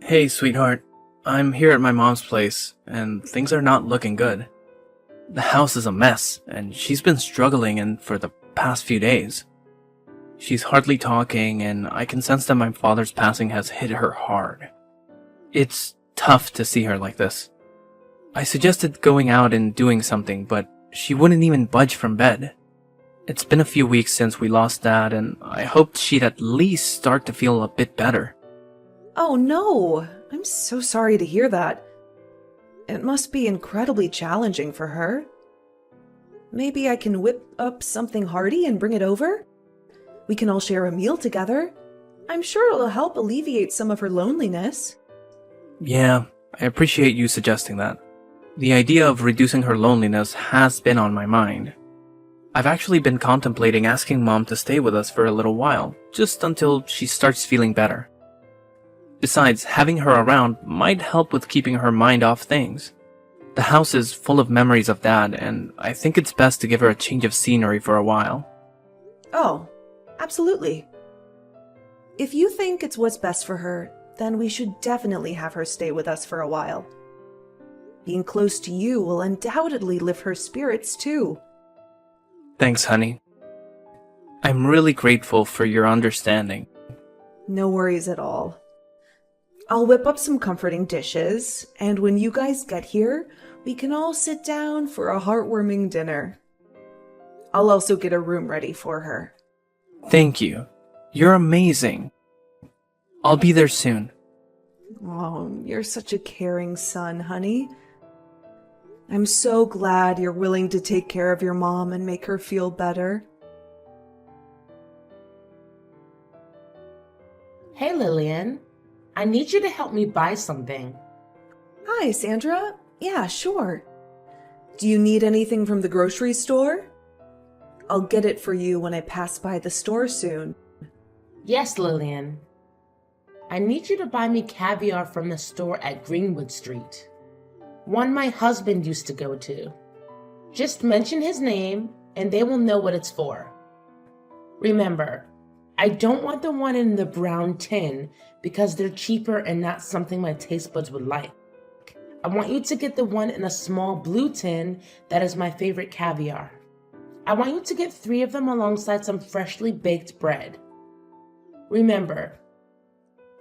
Hey, sweetheart. I'm here at my mom's place, and things are not looking good. The house is a mess, and she's been struggling for the past few days. She's hardly talking, and I can sense that my father's passing has hit her hard. It's tough to see her like this. I suggested going out and doing something, but she wouldn't even budge from bed. It's been a few weeks since we lost Dad, and I hoped she'd at least start to feel a bit better. Oh no! I'm so sorry to hear that. It must be incredibly challenging for her. Maybe I can whip up something hearty and bring it over? We can all share a meal together. I'm sure it'll help alleviate some of her loneliness. Yeah, I appreciate you suggesting that. The idea of reducing her loneliness has been on my mind. I've actually been contemplating asking Mom to stay with us for a little while, just until she starts feeling better. Besides, having her around might help with keeping her mind off things. The house is full of memories of Dad, and I think it's best to give her a change of scenery for a while. Oh, absolutely. If you think it's what's best for her, then we should definitely have her stay with us for a while. Being close to you will undoubtedly lift her spirits too. Thanks, honey. I'm really grateful for your understanding. No worries at all. I'll whip up some comforting dishes, and when you guys get here, we can all sit down for a heartwarming dinner. I'll also get a room ready for her. Thank you. You're amazing. I'll be there soon. Oh, you're such a caring son, honey. I'm so glad you're willing to take care of your mom and make her feel better. Hey, Lillian. I need you to help me buy something. Hi, Sandra. Yeah, sure. Do you need anything from the grocery store? I'll get it for you when I pass by the store soon. Yes, Lillian. I need you to buy me caviar from the store at Greenwood Street. One my husband used to go to. Just mention his name and they will know what it's for. Remember, I don't want the one in the brown tin because they're cheaper and not something my taste buds would like. I want you to get the one in a small blue tin that is my favorite caviar. I want you to get 3 of them alongside some freshly baked bread. Remember,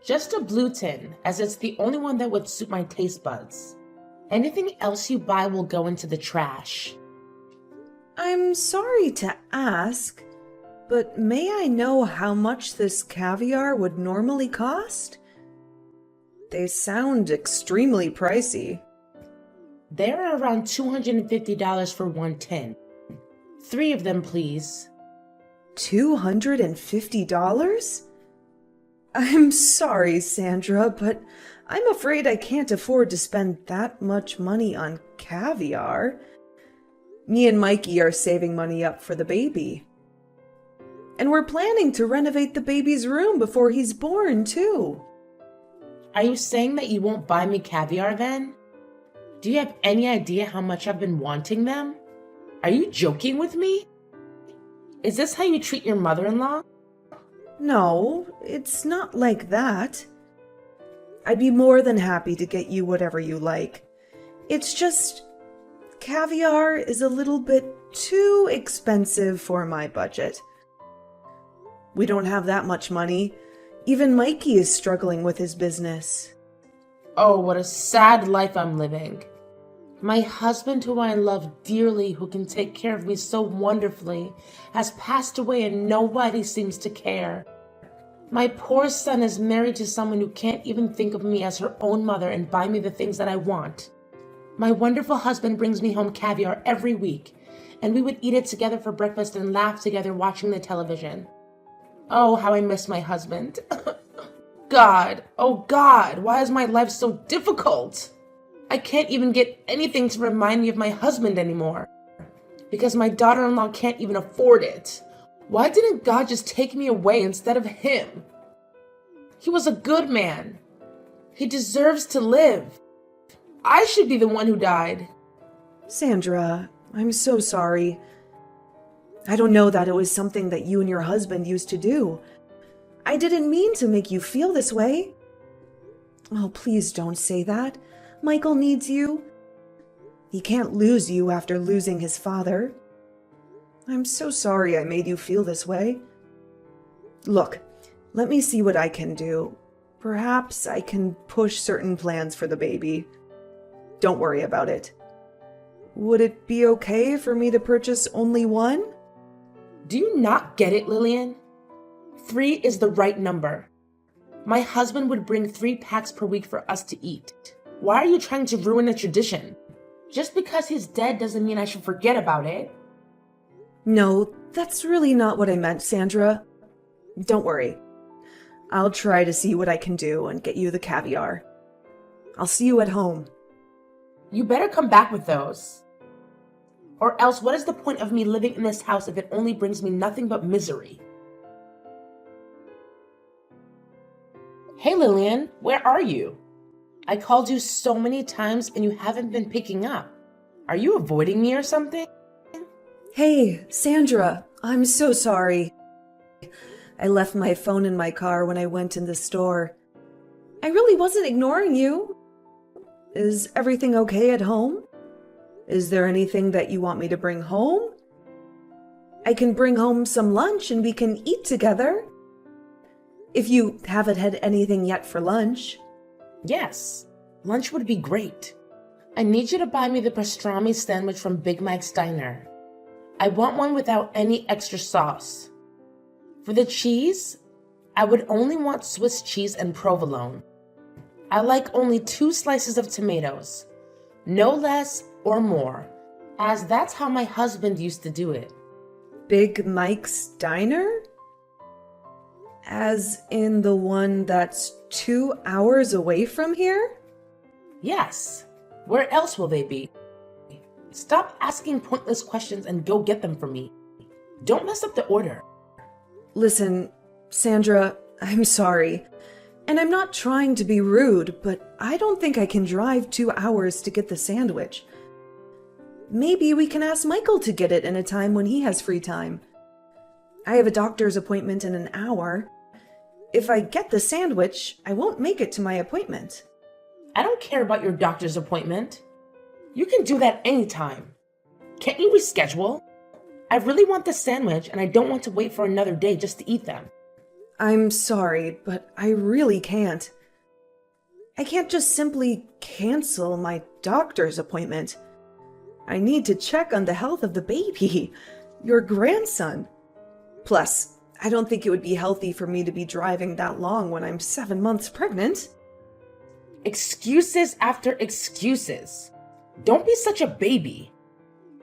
just a blue tin, as it's the only one that would suit my taste buds. Anything else you buy will go into the trash. I'm sorry to ask, but may I know how much this caviar would normally cost? They sound extremely pricey. They're around $250 for one tin. 3 of them, please. $250? I'm sorry, Sandra, but I'm afraid I can't afford to spend that much money on caviar. Me and Mikey are saving money up for the baby. And we're planning to renovate the baby's room before he's born, too. Are you saying that you won't buy me caviar then? Do you have any idea how much I've been wanting them? Are you joking with me? Is this how you treat your mother-in-law? No, it's not like that. I'd be more than happy to get you whatever you like. It's just, caviar is a little bit too expensive for my budget. We don't have that much money. Even Mikey is struggling with his business. Oh, what a sad life I'm living. My husband, who I love dearly, who can take care of me so wonderfully, has passed away and nobody seems to care. My poor son is married to someone who can't even think of me as her own mother and buy me the things that I want. My wonderful husband brings me home caviar every week, and we would eat it together for breakfast and laugh together watching the television. Oh, how I miss my husband. God, oh God, why is my life so difficult? I can't even get anything to remind me of my husband anymore. Because my daughter-in-law can't even afford it. Why didn't God just take me away instead of him? He was a good man. He deserves to live. I should be the one who died. Sandra, I'm so sorry. I don't know that it was something that you and your husband used to do. I didn't mean to make you feel this way. Oh, please don't say that. Michael needs you. He can't lose you after losing his father. I'm so sorry I made you feel this way. Look, let me see what I can do. Perhaps I can push certain plans for the baby. Don't worry about it. Would it be okay for me to purchase only one? Do you not get it, Lillian? 3 is the right number. My husband would bring 3 packs per week for us to eat. Why are you trying to ruin a tradition? Just because he's dead doesn't mean I should forget about it. No, that's really not what I meant, Sandra. Don't worry. I'll try to see what I can do and get you the caviar. I'll see you at home. You better come back with those. Or else, what is the point of me living in this house if it only brings me nothing but misery? Hey Lillian, where are you? I called you so many times and you haven't been picking up. Are you avoiding me or something? Hey, Sandra, I'm so sorry. I left my phone in my car when I went in the store. I really wasn't ignoring you. Is everything okay at home? Is there anything that you want me to bring home? I can bring home some lunch and we can eat together. If you haven't had anything yet for lunch. Yes, lunch would be great. I need you to buy me the pastrami sandwich from Big Mike's Diner. I want one without any extra sauce. For the cheese, I would only want Swiss cheese and provolone. I like only 2 slices of tomatoes, no less or more, as that's how my husband used to do it. Big Mike's Diner? As in the one that's 2 hours away from here? Yes, where else will they be? Stop asking pointless questions and go get them for me. Don't mess up the order. Listen, Sandra, I'm sorry. And I'm not trying to be rude, but I don't think I can drive 2 hours to get the sandwich. Maybe we can ask Michael to get it in a time when he has free time. I have a doctor's appointment in an hour. If I get the sandwich, I won't make it to my appointment. I don't care about your doctor's appointment. You can do that anytime. Can't you reschedule? I really want the sandwich and I don't want to wait for another day just to eat them. I'm sorry, but I really can't. I can't just simply cancel my doctor's appointment. I need to check on the health of the baby, your grandson. Plus, I don't think it would be healthy for me to be driving that long when I'm 7 months pregnant. Excuses after excuses. Don't be such a baby.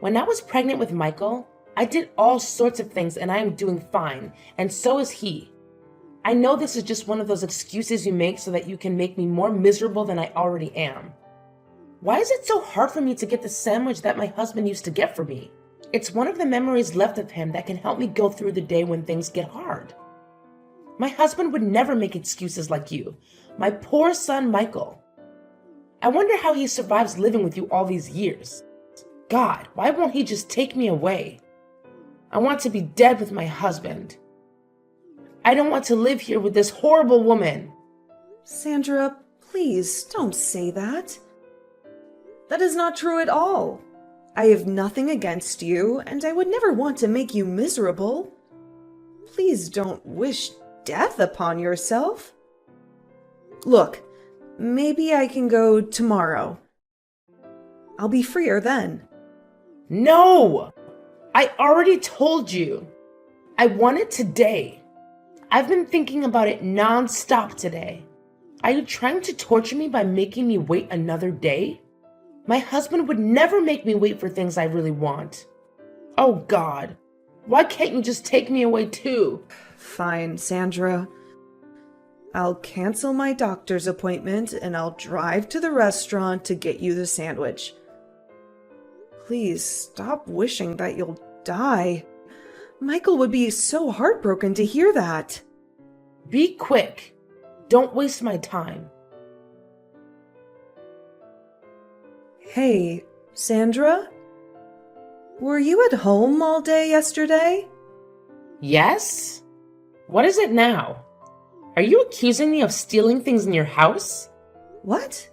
When I was pregnant with Michael, I did all sorts of things and I am doing fine, and so is he. I know this is just one of those excuses you make so that you can make me more miserable than I already am. Why is it so hard for me to get the sandwich that my husband used to get for me? It's one of the memories left of him that can help me go through the day when things get hard. My husband would never make excuses like you. My poor son, Michael. I wonder how he survives living with you all these years. God, why won't he just take me away? I want to be dead with my husband. I don't want to live here with this horrible woman. Sandra, please don't say that. That is not true at all. I have nothing against you, and I would never want to make you miserable. Please don't wish death upon yourself. Look, maybe I can go tomorrow. I'll be freer then. No! I already told you. I want it today. I've been thinking about it non-stop today. Are you trying to torture me by making me wait another day? My husband would never make me wait for things I really want. Oh God, why can't you just take me away too? Fine, Sandra. I'll cancel my doctor's appointment and I'll drive to the restaurant to get you the sandwich. Please stop wishing that you'll die. Michael would be so heartbroken to hear that. Be quick. Don't waste my time. Hey, Sandra? Were you at home all day yesterday? Yes? What is it now? Are you accusing me of stealing things in your house? What?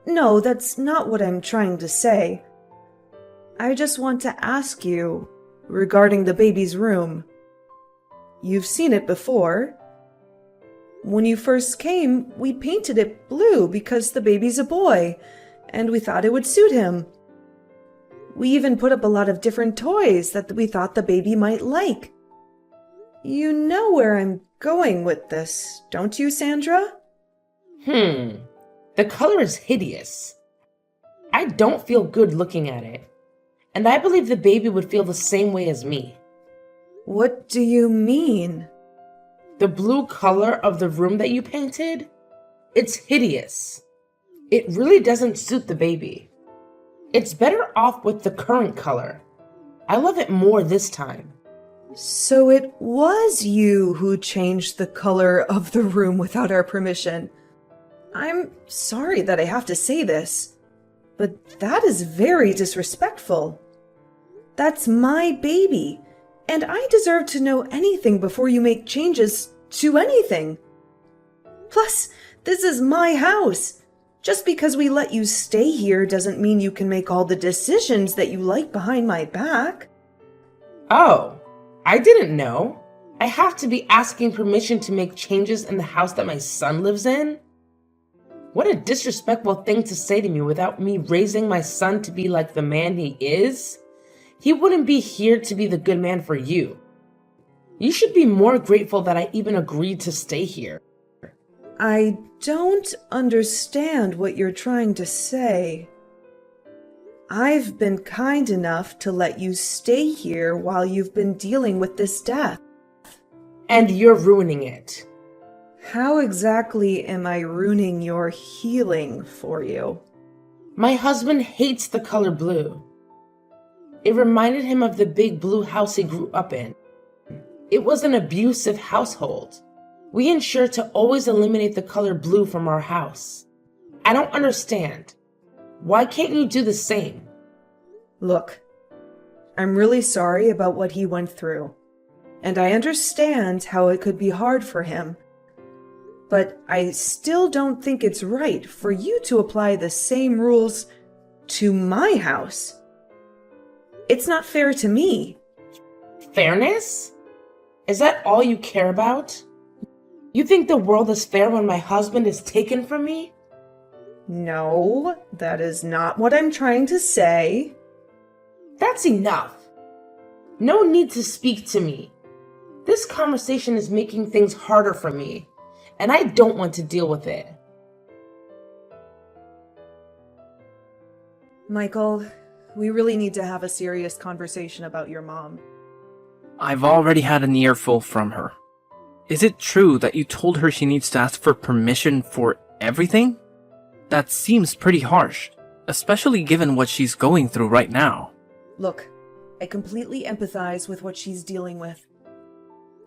No, that's not what I'm trying to say. I just want to ask you regarding the baby's room. You've seen it before. When you first came, we painted it blue because the baby's a boy, and we thought it would suit him. We even put up a lot of different toys that we thought the baby might like. You know where I'm going with this, don't you, Sandra? The color is hideous. I don't feel good looking at it. And I believe the baby would feel the same way as me. What do you mean? The blue color of the room that you painted? It's hideous. It really doesn't suit the baby. It's better off with the current color. I love it more this time. So it was you who changed the color of the room without our permission. I'm sorry that I have to say this, but that is very disrespectful. That's my baby, and I deserve to know anything before you make changes to anything. Plus, this is my house. Just because we let you stay here doesn't mean you can make all the decisions that you like behind my back. Oh, I didn't know. I have to be asking permission to make changes in the house that my son lives in? What a disrespectful thing to say to me without me raising my son to be like the man he is. He wouldn't be here to be the good man for you. You should be more grateful that I even agreed to stay here. I don't understand what you're trying to say. I've been kind enough to let you stay here while you've been dealing with this death. And you're ruining it. How exactly am I ruining your healing for you? My husband hates the color blue. It reminded him of the big blue house he grew up in. It was an abusive household. We ensure to always eliminate the color blue from our house. I don't understand. Why can't you do the same? Look, I'm really sorry about what he went through, and I understand how it could be hard for him. But I still don't think it's right for you to apply the same rules to my house. It's not fair to me. Fairness? Is that all you care about? You think the world is fair when my husband is taken from me? No, that is not what I'm trying to say. That's enough. No need to speak to me. This conversation is making things harder for me, and I don't want to deal with it. Michael, we really need to have a serious conversation about your mom. I've already had an earful from her. Is it true that you told her she needs to ask for permission for everything? That seems pretty harsh, especially given what she's going through right now. Look, I completely empathize with what she's dealing with.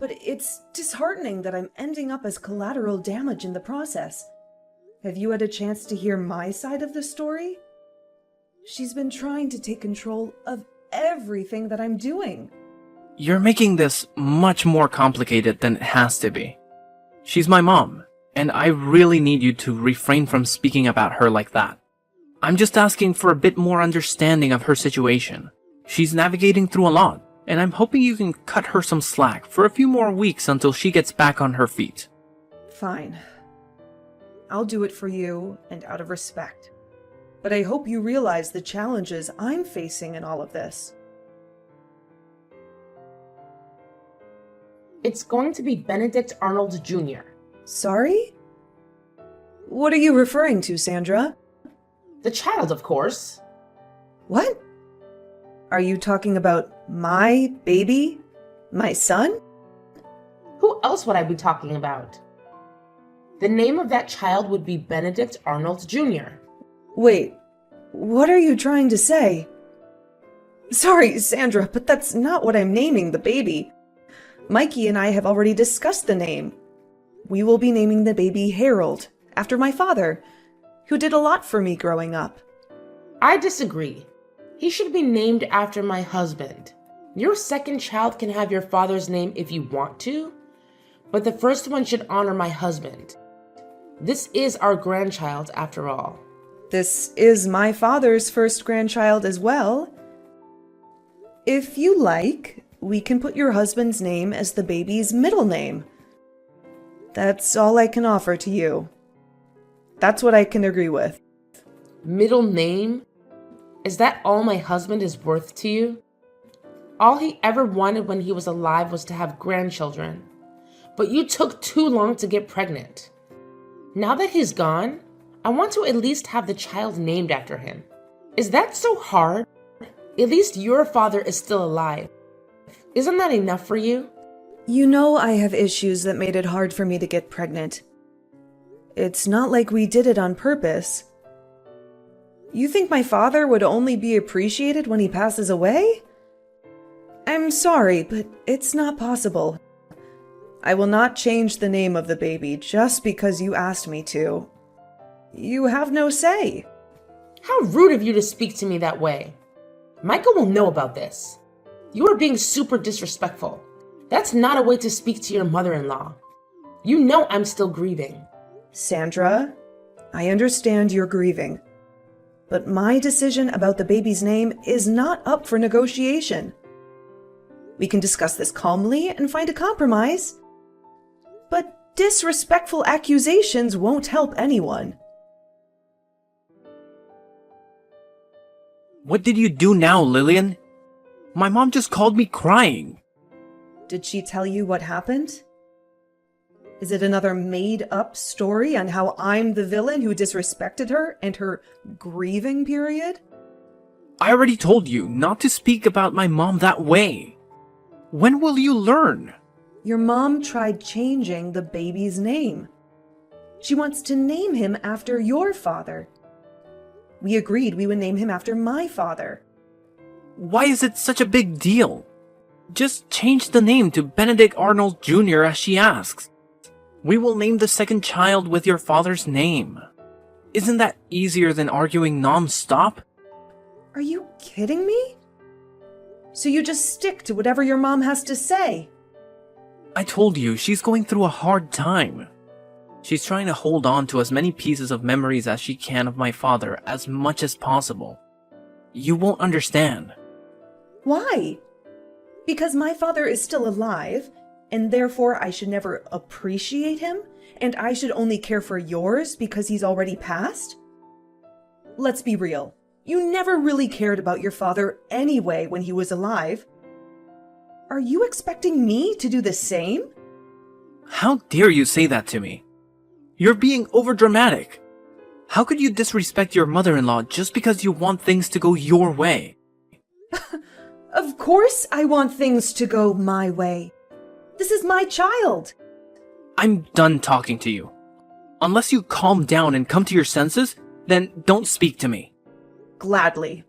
But it's disheartening that I'm ending up as collateral damage in the process. Have you had a chance to hear my side of the story? She's been trying to take control of everything that I'm doing. You're making this much more complicated than it has to be. She's my mom, and I really need you to refrain from speaking about her like that. I'm just asking for a bit more understanding of her situation. She's navigating through a lot, and I'm hoping you can cut her some slack for a few more weeks until she gets back on her feet. Fine. I'll do it for you and out of respect. But I hope you realize the challenges I'm facing in all of this. It's going to be Benedict Arnold Jr. Sorry? What are you referring to, Sandra? The child, of course. What? Are you talking about my baby? My son? Who else would I be talking about? The name of that child would be Benedict Arnold Jr. Wait, what are you trying to say? Sorry, Sandra, but that's not what I'm naming the baby. Mikey and I have already discussed the name. We will be naming the baby Harold, after my father, who did a lot for me growing up. I disagree. He should be named after my husband. Your second child can have your father's name if you want to, but the first one should honor my husband. This is our grandchild, after all. This is my father's first grandchild as well. If you like, we can put your husband's name as the baby's middle name. That's all I can offer to you. That's what I can agree with. Middle name? Is that all my husband is worth to you? All he ever wanted when he was alive was to have grandchildren. But you took too long to get pregnant. Now that he's gone, I want to at least have the child named after him. Is that so hard? At least your father is still alive. Isn't that enough for you? You know I have issues that made it hard for me to get pregnant. It's not like we did it on purpose. You think my father would only be appreciated when he passes away? I'm sorry, but it's not possible. I will not change the name of the baby just because you asked me to. You have no say. How rude of you to speak to me that way. Michael will know about this. You are being super disrespectful. That's not a way to speak to your mother-in-law. You know I'm still grieving. Sandra, I understand you're grieving. But my decision about the baby's name is not up for negotiation. We can discuss this calmly and find a compromise. But disrespectful accusations won't help anyone. What did you do now, Lillian? My mom just called me crying. Did she tell you what happened? Is it another made-up story on how I'm the villain who disrespected her and her grieving period? I already told you not to speak about my mom that way. When will you learn? Your mom tried changing the baby's name. She wants to name him after your father. We agreed we would name him after my father. Why is it such a big deal? Just change the name to Benedict Arnold Jr. as she asks. We will name the second child with your father's name. Isn't that easier than arguing non-stop? Are you kidding me? So you just stick to whatever your mom has to say? I told you, she's going through a hard time. She's trying to hold on to as many pieces of memories as she can of my father as much as possible. You won't understand. Why? Because my father is still alive, and therefore I should never appreciate him, and I should only care for yours because he's already passed? Let's be real. You never really cared about your father anyway when he was alive. Are you expecting me to do the same? How dare you say that to me? You're being overdramatic. How could you disrespect your mother-in-law just because you want things to go your way? Of course I want things to go my way. This is my child. I'm done talking to you. Unless you calm down and come to your senses, then don't speak to me. Gladly.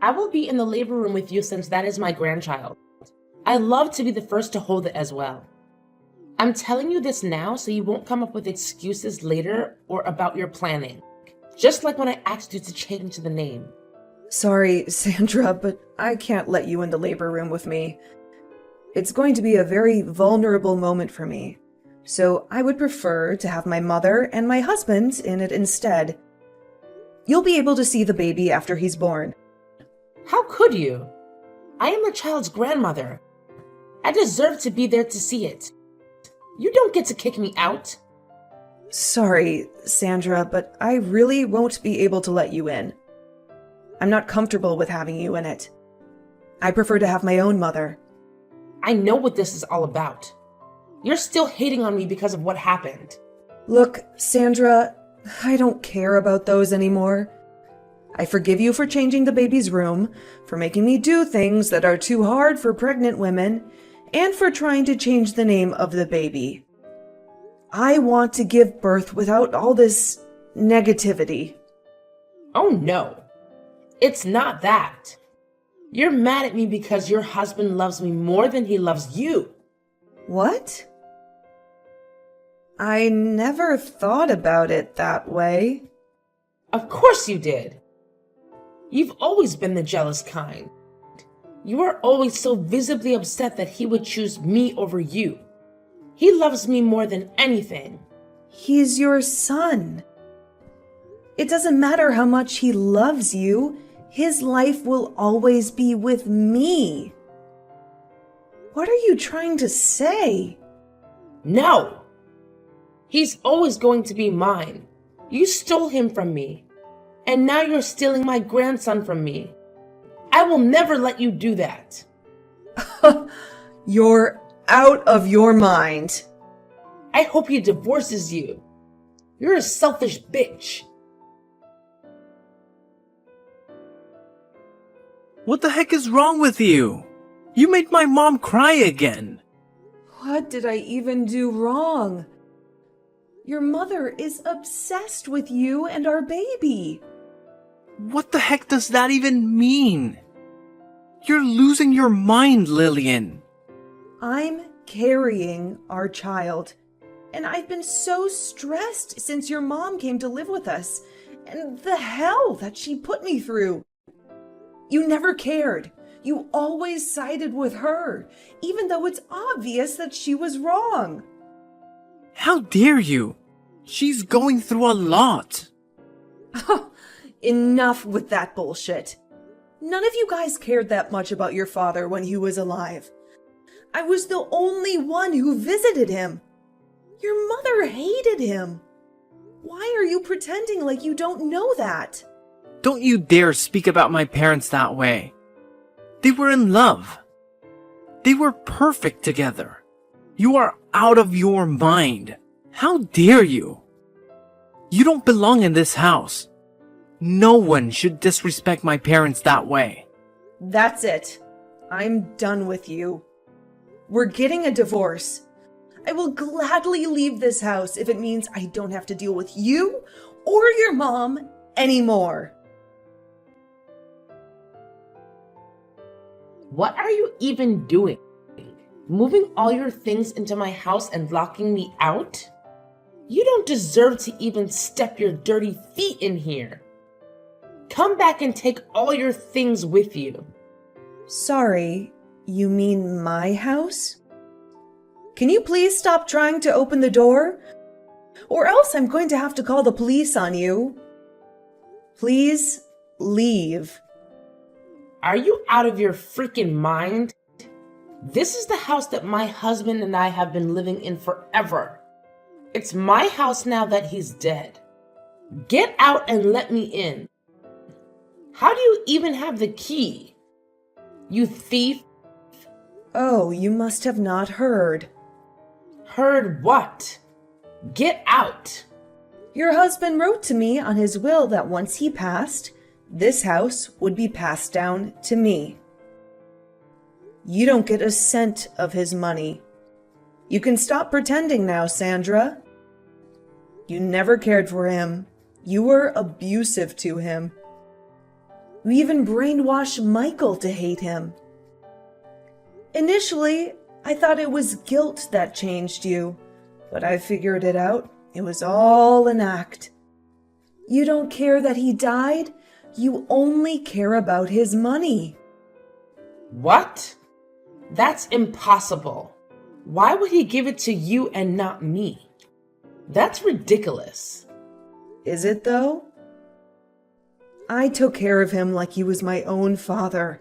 I will be in the labor room with you since that is my grandchild. I love to be the first to hold it as well. I'm telling you this now so you won't come up with excuses later or about your planning. Just like when I asked you to change the name. Sorry, Sandra, but I can't let you in the labor room with me. It's going to be a very vulnerable moment for me. So I would prefer to have my mother and my husband in it instead. You'll be able to see the baby after he's born. How could you? I am the child's grandmother. I deserve to be there to see it. You don't get to kick me out. Sorry, Sandra, but I really won't be able to let you in. I'm not comfortable with having you in it. I prefer to have my own mother. I know what this is all about. You're still hating on me because of what happened. Look, Sandra, I don't care about those anymore. I forgive you for changing the baby's room, for making me do things that are too hard for pregnant women, and for trying to change the name of the baby. I want to give birth without all this negativity. Oh no, it's not that. You're mad at me because your husband loves me more than he loves you. What? I never thought about it that way. Of course you did. You've always been the jealous kind. You are always so visibly upset that he would choose me over you. He loves me more than anything. He's your son. It doesn't matter how much he loves you. His life will always be with me. What are you trying to say? No! He's always going to be mine. You stole him from me. And now you're stealing my grandson from me. I will never let you do that. You're out of your mind. I hope he divorces you. You're a selfish bitch. What the heck is wrong with you? You made my mom cry again. What did I even do wrong? Your mother is obsessed with you and our baby. What the heck does that even mean? You're losing your mind, Lillian. I'm carrying our child. And I've been so stressed since your mom came to live with us. And the hell that she put me through. You never cared. You always sided with her, even though it's obvious that she was wrong. How dare you? She's going through a lot. Enough with that bullshit. None of you guys cared that much about your father when he was alive. I was the only one who visited him. Your mother hated him. Why are you pretending like you don't know that? Don't you dare speak about my parents that way. They were in love. They were perfect together. You are out of your mind. How dare you? You don't belong in this house. No one should disrespect my parents that way. That's it. I'm done with you. We're getting a divorce. I will gladly leave this house if it means I don't have to deal with you or your mom anymore. What are you even doing? Moving all your things into my house and locking me out? You don't deserve to even step your dirty feet in here. Come back and take all your things with you. Sorry, you mean my house? Can you please stop trying to open the door? Or else I'm going to have to call the police on you. Please leave. Are you out of your freaking mind? This is the house that my husband and I have been living in forever. It's my house now that he's dead. Get out and let me in. How do you even have the key? You thief. Oh, you must have not heard. Heard what? Get out. Your husband wrote to me on his will that once he passed, this house would be passed down to me. You don't get a cent of his money. You can stop pretending now, Sandra. You never cared for him. You were abusive to him. You even brainwashed Michael to hate him. Initially, I thought it was guilt that changed you, but I figured it out. It was all an act. You don't care that he died. You only care about his money. What? That's impossible. Why would he give it to you and not me? That's ridiculous. Is it though? I took care of him like he was my own father.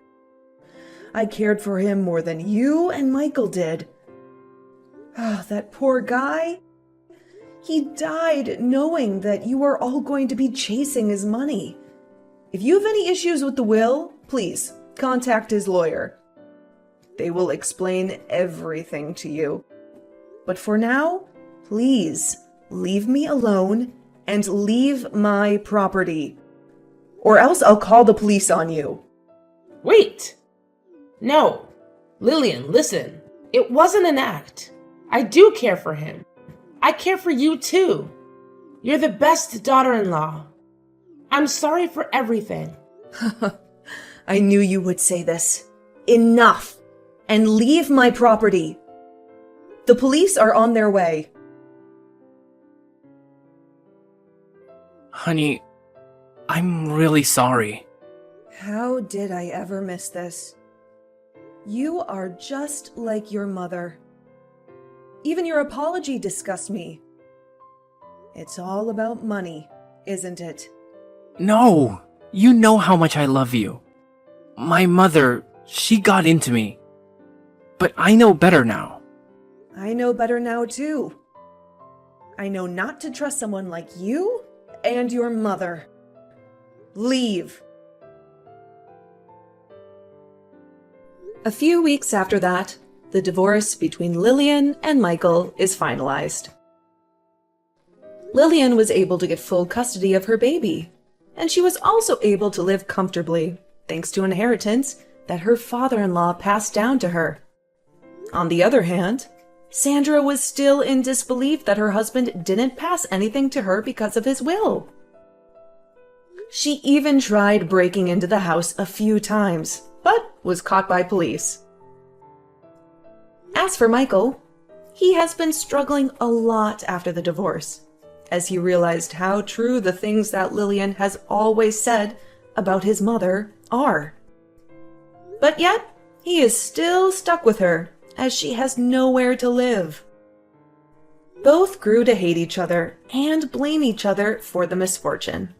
I cared for him more than you and Michael did. Ah, that poor guy. He died knowing that you are all going to be chasing his money. If you have any issues with the will, please contact his lawyer. They will explain everything to you. But for now, please leave me alone and leave my property. Or else I'll call the police on you. Wait! No. Lillian, listen. It wasn't an act. I do care for him. I care for you too. You're the best daughter-in-law. I'm sorry for everything. I knew you would say this. Enough! And leave my property. The police are on their way. Honey, I'm really sorry. How did I ever miss this? You are just like your mother. Even your apology disgusts me. It's all about money, isn't it? No! You know how much I love you. My mother, she got into me. But I know better now. I know better now, too. I know not to trust someone like you and your mother. Leave. A few weeks after that, the divorce between Lillian and Michael is finalized. Lillian was able to get full custody of her baby, and she was also able to live comfortably, thanks to inheritance that her father-in-law passed down to her. On the other hand, Sandra was still in disbelief that her husband didn't pass anything to her because of his will. She even tried breaking into the house a few times, but was caught by police. As for Michael, he has been struggling a lot after the divorce, as he realized how true the things that Lillian has always said about his mother are. But yet, he is still stuck with her, as she has nowhere to live. Both grew to hate each other and blame each other for the misfortune.